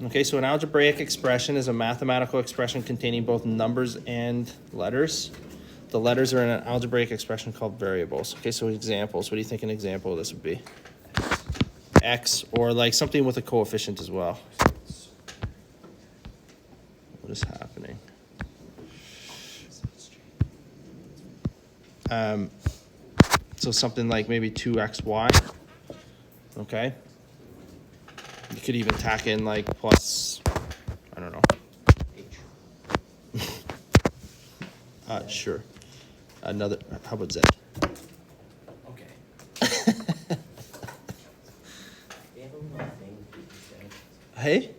Okay, so an algebraic expression is a mathematical expression containing both numbers and letters. The letters are in an algebraic expression called variables. Okay, so examples. What do you think an example of this would be? X, or like something with a coefficient as well. What is happening? So something like maybe 2xy. Okay. You could even tack in like plus, I don't know. Sure. Another, how about Z? Okay. Hey?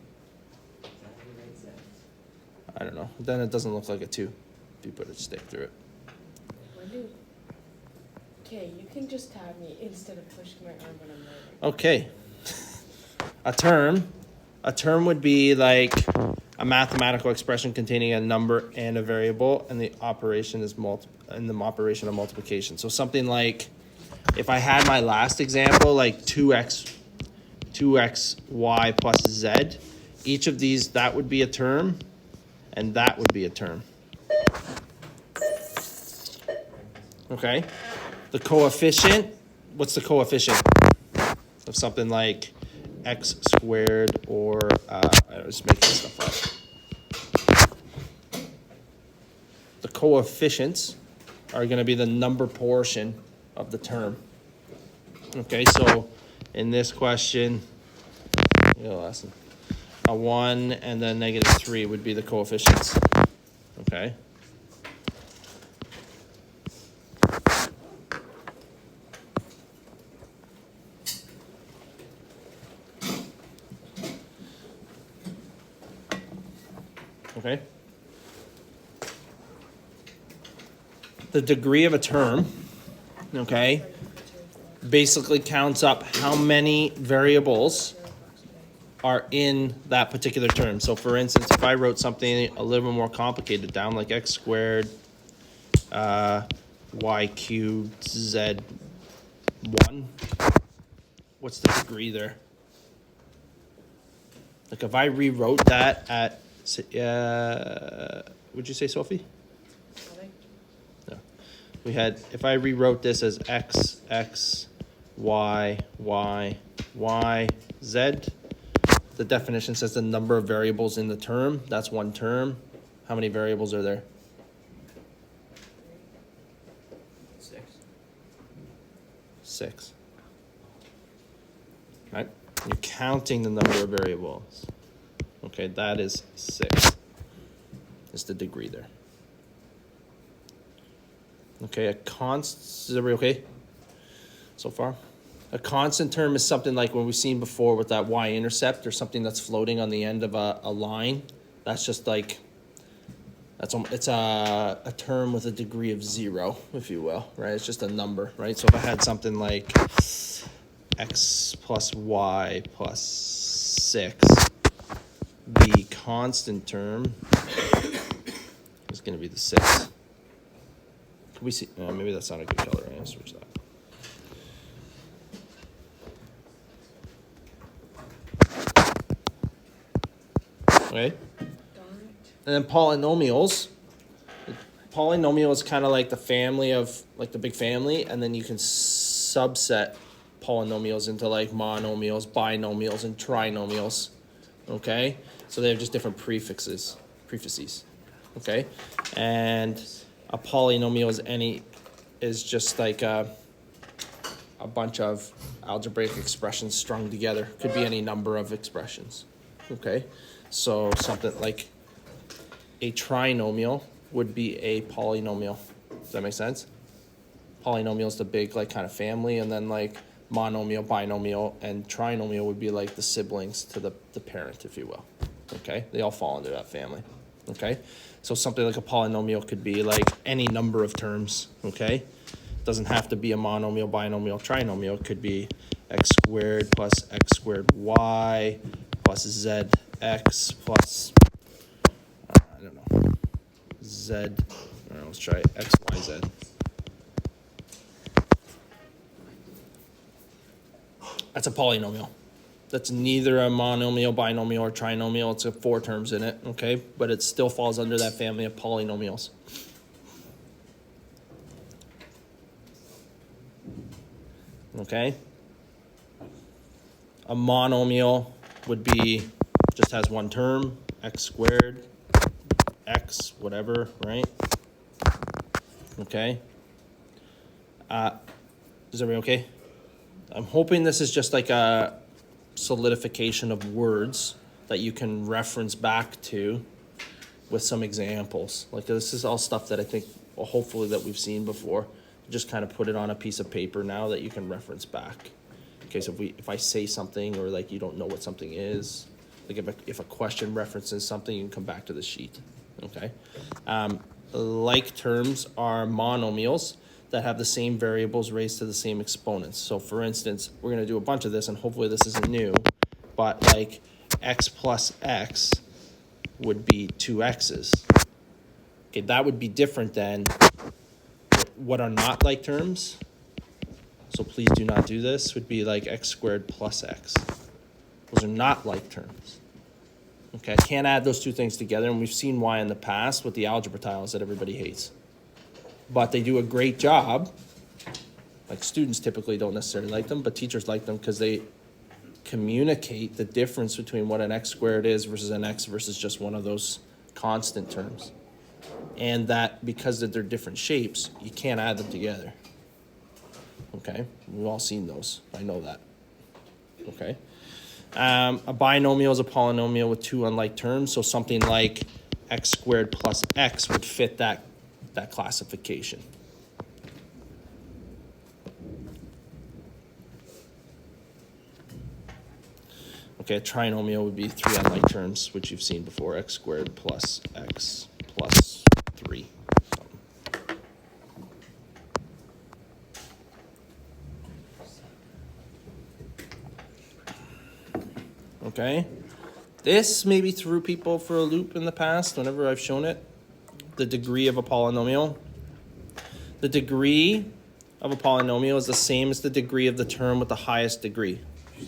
I don't know. Then it doesn't look like a 2 if you put a stick through it. Okay, you can just tap me instead of pushing my arm when I'm writing. Okay. A term would be like a mathematical expression containing a number and a variable, and the operation is operation of multiplication. So something like, if I had my last example, like 2xy plus z, each of these, that would be a term, and that would be a term. Okay? The coefficient, what's the coefficient of something like x squared, or I was making stuff up. The coefficients are going to be the number portion of the term. Okay, so in this question, a 1 and then -3 would be the coefficients. Okay. Okay. The degree of a term, okay, basically counts up how many variables are in that particular term. So for instance, if I wrote something a little bit more complicated down, like x squared, y cubed, z 1, what's the degree there? Like if I rewrote that at, would you say, Sophie? No. We had, if I rewrote this as x, x, y, y, y, z, the definition says the number of variables in the term. That's one term. How many variables are there? 6. Right? You're counting the number of variables. Okay, that is 6. Is the degree there. Okay, a constant, is everybody okay so far? A constant term is something like what we've seen before with that y-intercept, or something that's floating on the end of a line. That's just like, it's a term with a degree of 0, if you will, right? It's just a number, right? So if I had something like x plus y plus 6, the constant term is going to be the 6. Can we see? Maybe that's not a good color. I'm going to switch that. Okay. And then polynomials. Polynomial is kind of like the family of, like the big family, and then you can subset polynomials into like monomials, binomials, and trinomials. Okay? So they have just different prefixes. Okay? And a polynomial is just like a bunch of algebraic expressions strung together. Could be any number of expressions. Okay? So something like a trinomial would be a polynomial. Does that make sense? Polynomial is the big like kind of family, and then like monomial, binomial, and trinomial would be like the siblings to the parent, if you will. Okay? They all fall into that family. Okay? So something like a polynomial could be like any number of terms. Okay? It doesn't have to be a monomial, binomial, trinomial. It could be x squared plus x squared y plus z x plus, I don't know, z, all right, let's try x, y, z. That's a polynomial. That's neither a monomial, binomial, or trinomial. It's a 4 terms in it, okay? But it still falls under that family of polynomials. Okay? A monomial would be, just has one term, x squared, x, whatever, right? Okay? Is everybody okay? I'm hoping this is just like a solidification of words that you can reference back to with some examples. Like this is all stuff that I think, well, hopefully that we've seen before. Just kind of put it on a piece of paper now that you can reference back. Okay, so if I say something or like you don't know what something is, like if a question references something, you can come back to the sheet. Okay, like terms are monomials that have the same variables raised to the same exponents. So for instance, we're going to do a bunch of this, and hopefully this isn't new, but like x plus x would be 2 x's. Okay, that would be different than what are not like terms. So please do not do this, would be like x squared plus x. Those are not like terms. Okay, I can't add those two things together, and we've seen why in the past with the algebra tiles that everybody hates. But they do a great job. Like students typically don't necessarily like them, but teachers like them because they communicate the difference between what an x squared is versus an x versus just one of those constant terms. And that because they're different shapes, you can't add them together. Okay, we've all seen those. I know that. Okay. A binomial is a polynomial with 2 unlike terms. So something like x squared plus x would fit that classification. Okay, a trinomial would be 3 unlike terms, which you've seen before, x squared plus x plus 3. Okay, this maybe threw people for a loop in the past whenever I've shown it. The degree of a polynomial. The degree of a polynomial is the same as the degree of the term with the highest degree,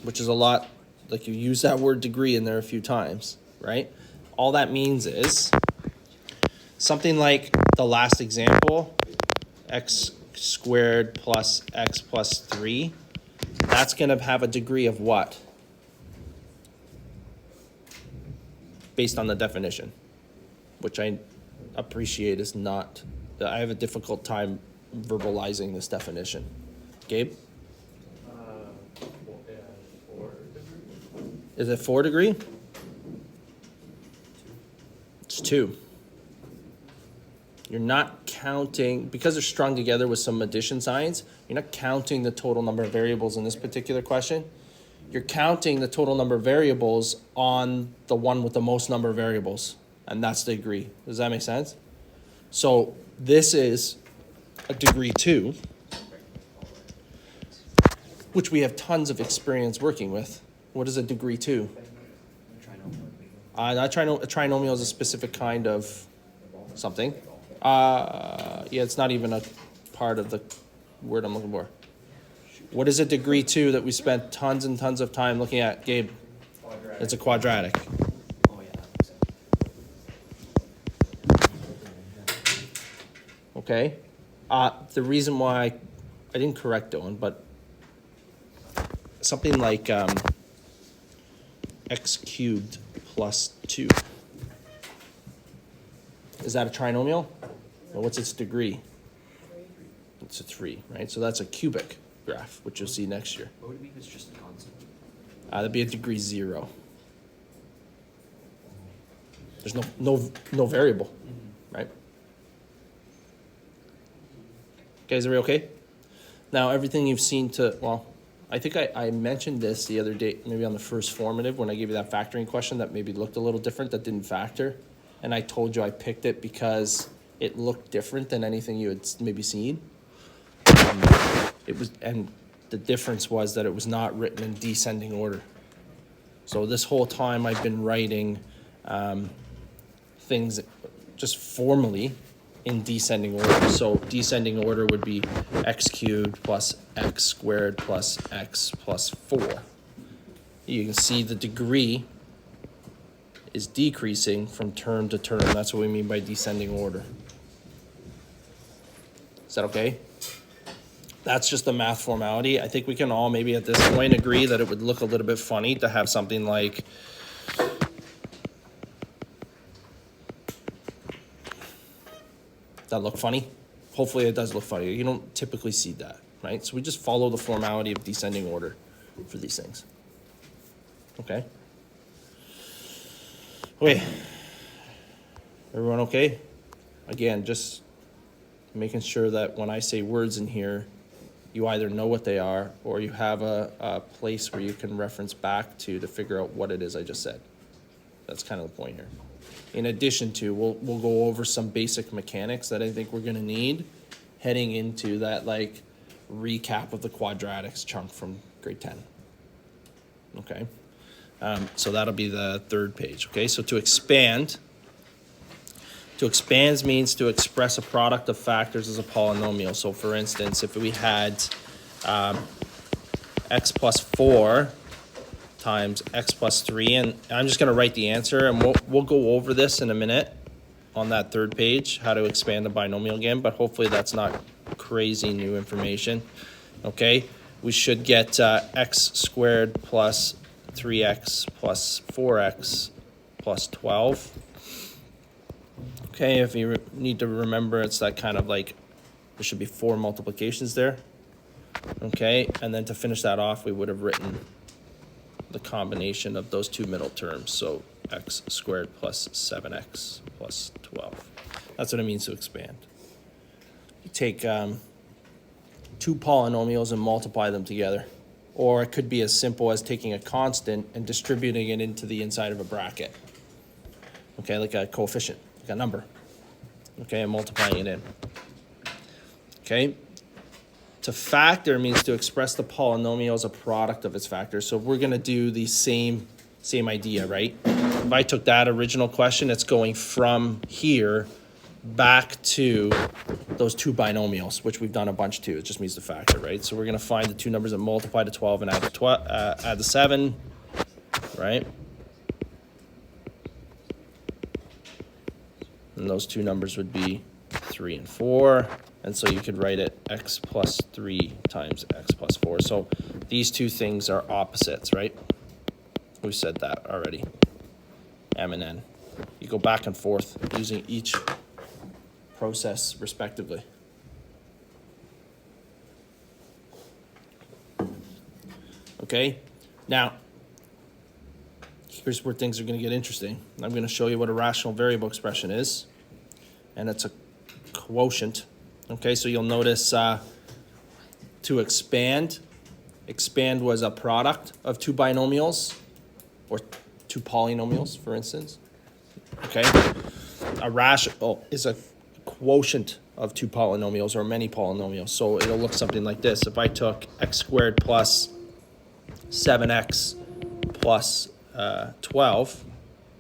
which is a lot, like you use that word degree in there a few times, right? All that means is something like the last example, x squared plus x plus 3, that's going to have a degree of what? Based on the definition, which I appreciate is not, I have a difficult time verbalizing this definition. Gabe? 4 degree. Is it 4 degree? It's 2. You're not counting, because they're strung together with some addition signs, you're not counting the total number of variables in this particular question. You're counting the total number of variables on the one with the most number of variables, and that's the degree. Does that make sense? So this is a degree 2, which we have tons of experience working with. What is a degree 2? A trinomial is a specific kind of something. Yeah, it's not even a part of the word I'm looking for. What is a degree 2 that we spent tons and tons of time looking at, Gabe? Quadratic. It's a quadratic. Oh, yeah, that makes sense. Okay. The reason why I didn't correct Owen, but something like x cubed plus 2. Is that a trinomial? Or what's its degree? 3. It's a 3, right? So that's a cubic graph, which you'll see next year. What would it be if it's just a constant? That'd be a degree 0. There's no variable, right? Guys, are we okay? Now, everything you've seen I think I mentioned this the other day, maybe on the first formative, when I gave you that factoring question that maybe looked a little different, that didn't factor. And I told you I picked it because it looked different than anything you had maybe seen. And the difference was that it was not written in descending order. So this whole time I've been writing things just formally in descending order. So descending order would be x cubed plus x squared plus x plus 4. you can see the degree is decreasing from term to term. That's what we mean by descending order. Is that okay? That's just a math formality. I think we can all maybe at this point agree that it would look a little bit funny to have something like that look funny. Hopefully it does look funny. You don't typically see that, right? So we just follow the formality of descending order for these things. Okay? Okay. Everyone okay? Again, just making sure that when I say words in here, you either know what they are or you have a place where you can reference back to figure out what it is I just said. That's kind of the point here. In addition to, we'll go over some basic mechanics that I think we're going to need heading into that like recap of the quadratics chunk from grade 10. Okay, so that'll be the third page. Okay, so to expand means to express a product of factors as a polynomial. So for instance, if we had x plus 4 times x plus 3, and I'm just going to write the answer, and we'll go over this in a minute on that third page, how to expand a binomial again, but hopefully that's not crazy new information. Okay, we should get x squared plus 3x plus 4x plus 12. Okay, if you need to remember, it's that kind of like, there should be 4 multiplications there. Okay, and then to finish that off, we would have written the combination of those two middle terms. So x squared plus 7x plus 12. That's what it means to expand. You take 2 polynomials and multiply them together. Or it could be as simple as taking a constant and distributing it into the inside of a bracket. Okay, like a coefficient, like a number. Okay, and multiplying it in. Okay. To factor means to express the polynomial as a product of its factors. So we're going to do the same idea, right? If I took that original question, it's going from here back to those 2 binomials, which we've done a bunch too. It just means to factor, right? So we're going to find the 2 numbers that multiply to 12 and add the 7, right? And those 2 numbers would be 3 and 4. And so you could write it x plus 3 times x plus 4. So these 2 things are opposites, right? We said that already. M and N. You go back and forth using each process respectively. Okay? Now, here's where things are going to get interesting. I'm going to show you what a rational variable expression is. And it's a quotient. Okay, so you'll notice to expand was a product of 2 binomials, or 2 polynomials, for instance. Okay, a rational is a quotient of 2 polynomials or many polynomials. So it'll look something like this. If I took x squared plus 7x plus 12,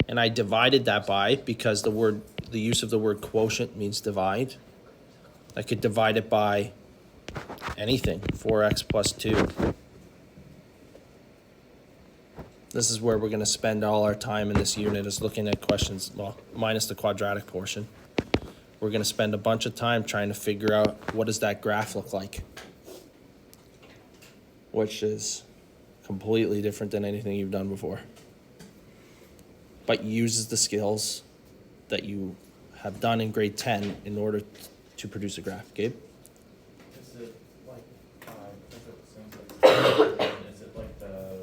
and I divided that by, because the use of the word quotient means divide, I could divide it by anything, 4x plus 2. This is where we're going to spend all our time in this unit, is looking at questions, well, minus the quadratic portion. We're going to spend a bunch of time trying to figure out what does that graph look like, which is completely different than anything you've done before, but uses the skills that you have done in grade 10 in order to produce a graph. Gabe? Is it like, is it like the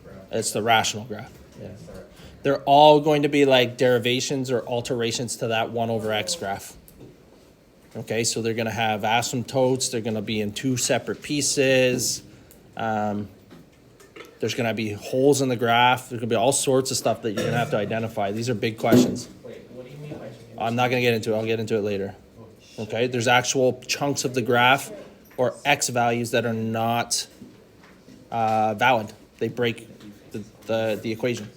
graph? It's the rational graph. Yeah, sorry. They're all going to be like derivations or alterations to that 1 over x graph. Okay, so they're going to have asymptotes. They're going to be in 2 separate pieces. There's going to be holes in the graph. There's going to be all sorts of stuff that you're going to have to identify. These are big questions. Wait, what do you mean by? I'm not going to get into it. I'll get into it later. Okay, there's actual chunks of the graph or x values that are not valid. They break the equation.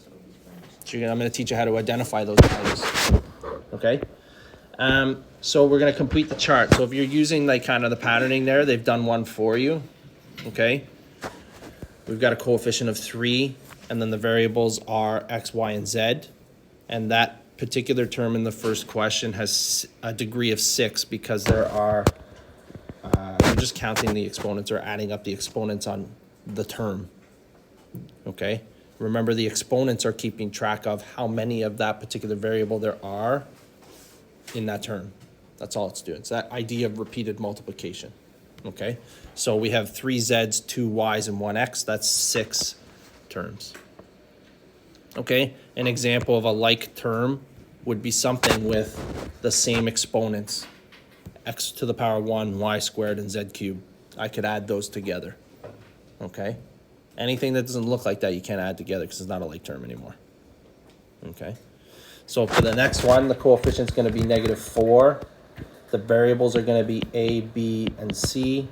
So I'm going to teach you how to identify those values. Okay, so we're going to complete the chart. So if you're using like kind of the patterning there, they've done one for you. Okay, we've got a coefficient of 3, and then the variables are x, y, and z. And that particular term in the first question has a degree of 6 because there are, we're just counting the exponents or adding up the exponents on the term. Okay? Remember, the exponents are keeping track of how many of that particular variable there are in that term. That's all it's doing. It's that idea of repeated multiplication. Okay? So we have 3 z's, 2 y's, and 1 x. That's 6 terms. Okay? An example of a like term would be something with the same exponents. X to the power 1, y squared, and z cubed. I could add those together. Okay? Anything that doesn't look like that, you can't add together because it's not a like term anymore. Okay? So for the next one, the coefficient's going to be -4. The variables are going to be a, b, and c.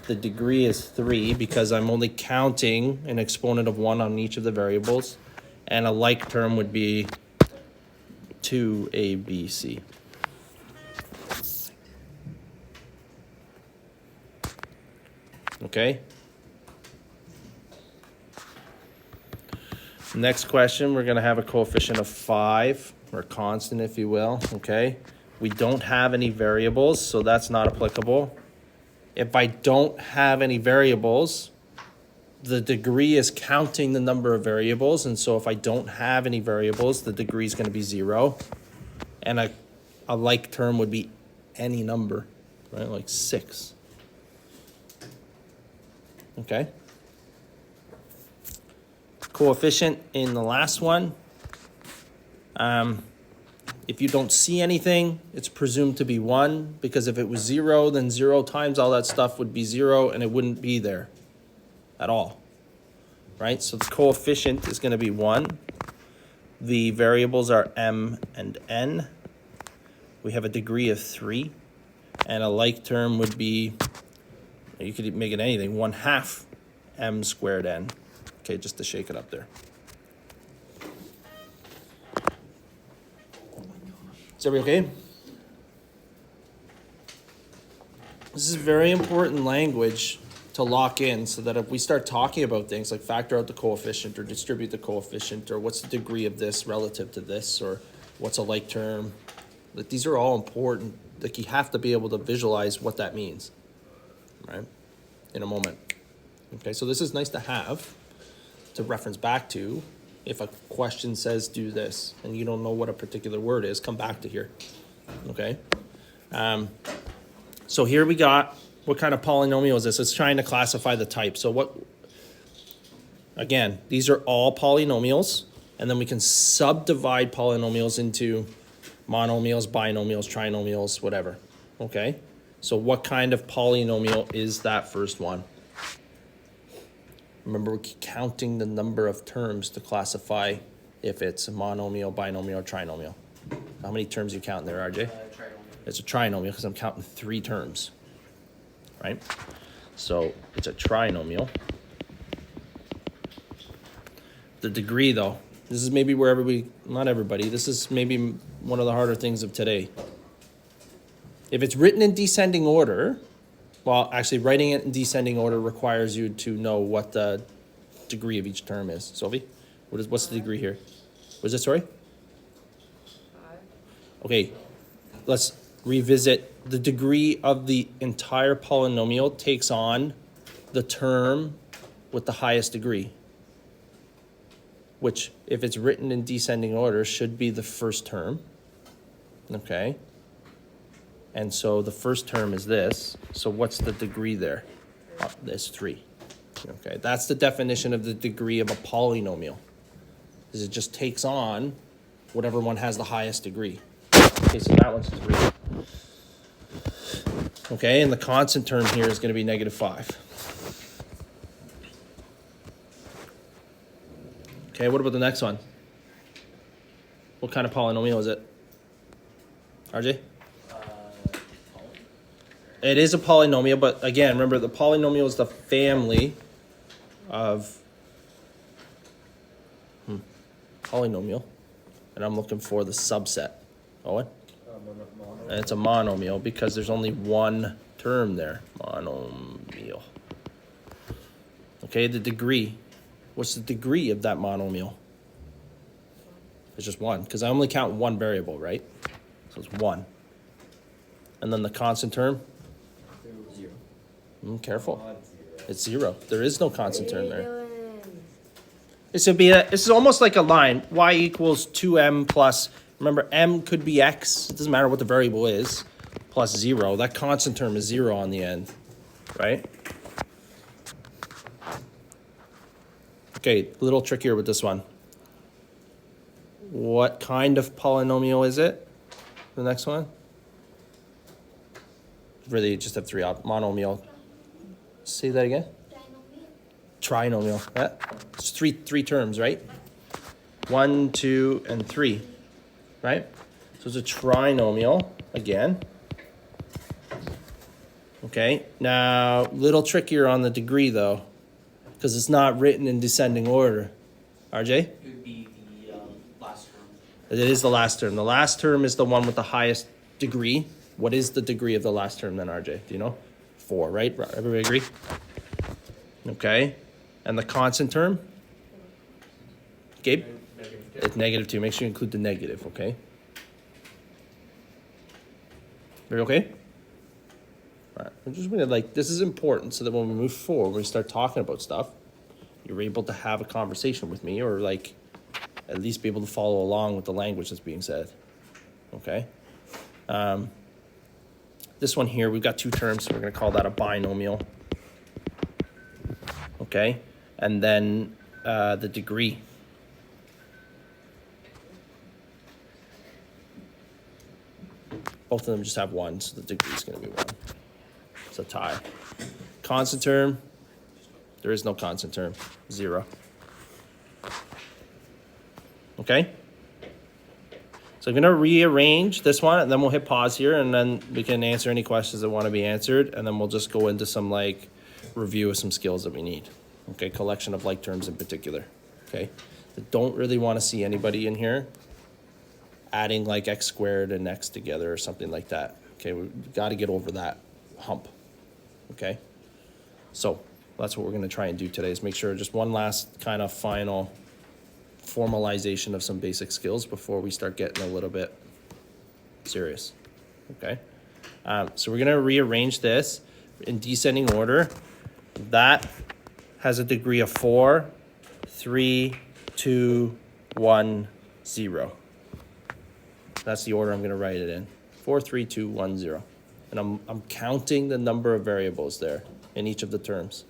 The degree is 3 because I'm only counting an exponent of 1 on each of the variables. And a like term would be 2a, b, c. Okay? Next question, we're going to have a coefficient of 5, or constant, if you will, okay? We don't have any variables, so that's not applicable. If I don't have any variables, the degree is counting the number of variables, and so if I don't have any variables, the degree is going to be 0. And a like term would be any number, right? Like 6. Okay? Coefficient in the last one. If you don't see anything, it's presumed to be 1, because if it was 0, then 0 times all that stuff would be 0, and it wouldn't be there at all, right? So the coefficient is going to be 1. The variables are m and n. We have a degree of 3, and a like term would be, you could make it anything, 1/2 m squared n. Okay, just to shake it up there. Is everybody okay? This is very important language to lock in so that if we start talking about things like factor out the coefficient or distribute the coefficient or what's the degree of this relative to this or what's a like term, like these are all important. Like you have to be able to visualize what that means, right? In a moment. Okay, so this is nice to have, to reference back to. If a question says do this and you don't know what a particular word is, come back to here. Okay? So here we got, what kind of polynomial is this? It's trying to classify the type. So what, again, these are all polynomials, and then we can subdivide polynomials into monomials, binomials, trinomials, whatever. Okay? So what kind of polynomial is that first one? Remember, we're counting the number of terms to classify if it's a monomial, binomial, or trinomial. How many terms you count there, RJ? Trinomial. It's a trinomial because I'm counting 3 terms, right? So it's a trinomial. The degree, though, this is maybe where not everybody, this is maybe one of the harder things of today. If it's written in descending order, well, actually, writing it in descending order requires you to know what the degree of each term is. Sophie, what's the degree here? What is it, sorry? 5. Okay, let's revisit. The degree of the entire polynomial takes on the term with the highest degree, which, if it's written in descending order, should be the first term. Okay? And so the first term is this. So what's the degree there? There's 3. Okay, that's the definition of the degree of a polynomial. Is it just takes on whatever one has the highest degree. Okay, so that one's 3. Okay, and the constant term here is going to be -5. Okay, what about the next one? What kind of polynomial is it? RJ? It is a polynomial, but again, remember the polynomial is the family of polynomial, and I'm looking for the subset. Owen? And it's a monomial because there's only one term there. Monomial. Okay, the degree. What's the degree of that monomial? It's just 1, because I only count one variable, right? So it's 1. And then the constant term? 0. Careful. Odd 0. It's 0. There is no constant term there. Dylan. It's gonna be this is almost like a line. Y equals 2m plus, remember, m could be x. It doesn't matter what the variable is. Plus 0. That constant term is 0 on the end, right? Okay, a little trickier with this one. What kind of polynomial is it? The next one? Really, you just have 3 monomial. Say that again? Trinomial. Yeah. It's three terms, right? 1, 2, and 3, right? So it's a trinomial again. Okay. Now, little trickier on the degree though, because it's not written in descending order. RJ? It would be the last term. It is the last term. The last term is the one with the highest degree. What is the degree of the last term then, RJ? Do you know? 4, right? Everybody agree? Okay. And the constant term? Gabe? -2. It's -2. Make sure you include the negative, okay? Are you okay? All right. I'm just gonna this is important so that when we move forward, when we start talking about stuff, you're able to have a conversation with me or at least be able to follow along with the language that's being said. Okay? This one here, we've got 2 terms, so we're gonna call that a binomial. Okay? And then the degree. Both of them just have 1, so the degree is going to be 1. It's a tie. Constant term, there is no constant term, 0. Okay? So I'm going to rearrange this one, and then we'll hit pause here, and then we can answer any questions that want to be answered, and then we'll just go into some review of some skills that we need. Okay, collection of like terms in particular. Okay, I don't really want to see anybody in here adding x squared and x together or something like that. Okay, we've got to get over that hump. Okay, so that's what we're going to try and do today is make sure just one last kind of final formalization of some basic skills before we start getting a little bit serious. Okay, so we're going to rearrange this in descending order. That has a degree of 4, 3, 2, 1, 0. That's the order I'm going to write it in. 4, 3, 2, 1, 0. And I'm counting the number of variables there in each of the terms.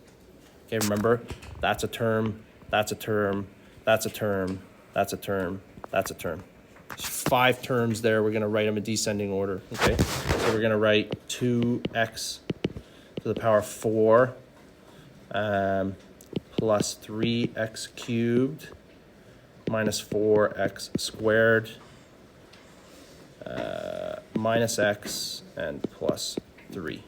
Okay, remember, that's a term, that's a term, that's a term, that's a term, that's a term. There's 5 terms there. We're going to write them in descending order. Okay, so we're going to write 2x to the power 4 plus 3x cubed minus 4x squared minus x and plus 3.